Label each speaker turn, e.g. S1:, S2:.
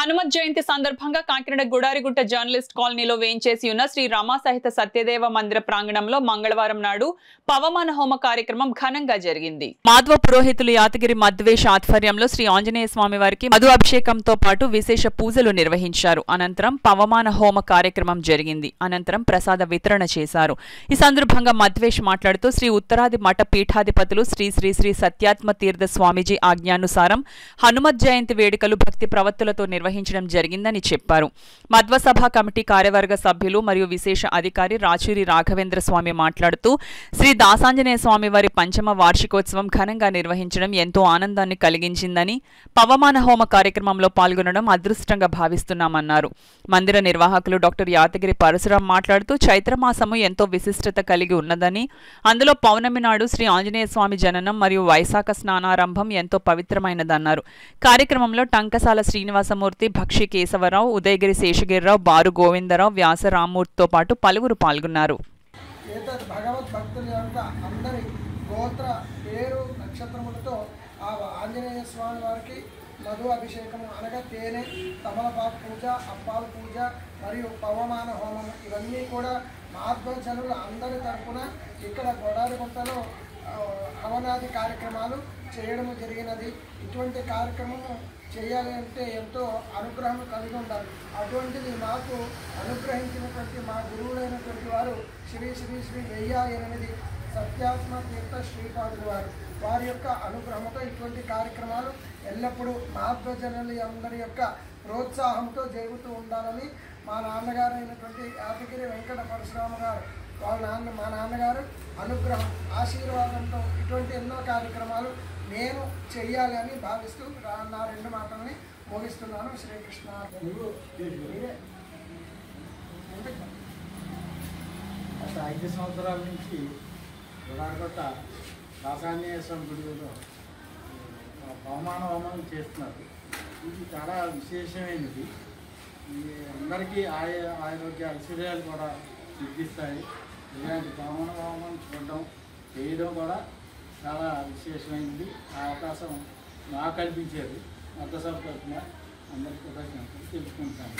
S1: హనుమత్ జయంతి సందర్భంగా కాకినాడ గుడారిగుట్ట జర్నలిస్ట్ కాలనీలో వేయించేసి ఉన్న శ్రీ రమా సహిత సత్యదేవ మందిర ప్రాంగణంలో మంగళవారం నాడు పవమాన హోమ కార్యక్రమం ఘనంగా జరిగింది. మాధ్వ పురోహితులు యాతగిరి మద్వేష్ ఆధ్వర్యంలో శ్రీ ఆంజనేయ స్వామి వారికి మధు అభిషేకంతో పాటు విశేష పూజలు నిర్వహించారు. అనంతరం పవమాన హోమ కార్యక్రమం జరిగింది. అనంతరం ప్రసాద వితరణ చేశారు. ఈ సందర్భంగా మద్వేష్ మాట్లాడుతూ శ్రీ ఉత్తరాది మఠ పీఠాధిపతులు శ్రీ శ్రీ శ్రీ సత్యాత్మ తీర్థ స్వామీజీ ఆజ్ఞానుసారం హనుమత్ జయంతి వేడుకలు భక్తి ప్రవత్తులతో నిర్వహించడం జరిగిందని చెప్పారు. మధ్వసభ కమిటీ కార్యవర్గ సభ్యులు మరియు విశేష అధికారి రాచూరి రాఘవేంద్ర స్వామి మాట్లాడుతూ శ్రీ దాసాంజనేయ స్వామి వారి పంచమ వార్షికోత్సవం ఘనంగా నిర్వహించడం ఎంతో ఆనందాన్ని కలిగించిందని, పవమాన హోమ కార్యక్రమంలో పాల్గొనడం అదృష్టంగా భావిస్తున్నామన్నారు. మందిర నిర్వాహకులు డాక్టర్ యాతగిరి పరశురాం మాట్లాడుతూ చైత్రమాసము ఎంతో విశిష్టత కలిగి ఉన్నదని, అందులో పౌర్ణమి నాడు శ్రీ ఆంజనేయ స్వామి జననం మరియు వైశాఖ స్నానారంభం ఎంతో పవిత్రమైనదన్నారు. కార్యక్రమంలో టంకసాల శ్రీనివాసమూర్తి, భక్షి కేశవరావు, ఉదయగిరి శేషగిరిరావు, బారు గోవిందరావు, వ్యాస రామ్మూర్తితో పాటు పలువురు పాల్గొన్నారు.
S2: భగవద్భక్తుల యొక్క అందరి గోత్ర పేరు నక్షత్రములతో ఆ ఆంజనేయ స్వామి వారికి మధు అభిషేకము అనగా తేనె, తమలపాకు పూజ, అప్పాల పూజ మరియు పవమాన హోమం ఇవన్నీ కూడా మహాత్మజనుల అందరి తరఫున ఇక్కడ గొడారిగుంటలో హవనాది కార్యక్రమాలు చేయడం జరిగినది. ఇటువంటి కార్యక్రమము చేయాలి అంటే ఎంతో అనుగ్రహం కలిగి ఉండాలి. అటువంటిది మాకు అనుగ్రహించినటువంటి మా గురువులైనటువంటి వారు శ్రీ శ్రీ శ్రీ 1008 సత్యాత్మ తీర్థ శ్రీపాదులు వారి యొక్క అనుగ్రహంతో ఇటువంటి కార్యక్రమాలు ఎల్లప్పుడూ మహాత్మజనుల అందరి యొక్క ప్రోత్సాహంతో జరుగుతూ ఉండాలని మా నాన్నగారు అయినటువంటి యాదగిరి వెంకట పరశురామ గారు మా నాన్నగారు అనుగ్రహం ఆశీర్వాదంతో ఇటువంటి ఎన్నో కార్యక్రమాలు నేను చెయ్యాలి అని భావిస్తూ నా 2 మాటల్ని ముగిస్తున్నాను. శ్రీకృష్ణ.
S3: గత 5 సంవత్సరాల నుంచి గుడారిగుట్ట దాసాంజనేయ స్వామి గుడిలో పవమాన హోమం చేస్తున్నారు. ఇది చాలా విశేషమైనది. అందరికీ ఆరోగ్య ఐశ్వర్యాలు కూడా సిద్ధిస్తాయి. ఇలాంటి పవమాన హోమం చూడడం చేయడం కూడా చాలా విశేషమైనది. ఆ అవకాశం నాకు కల్పించారు. మత సభ తరఫున అందరికీ తెలుసుకుంటాను.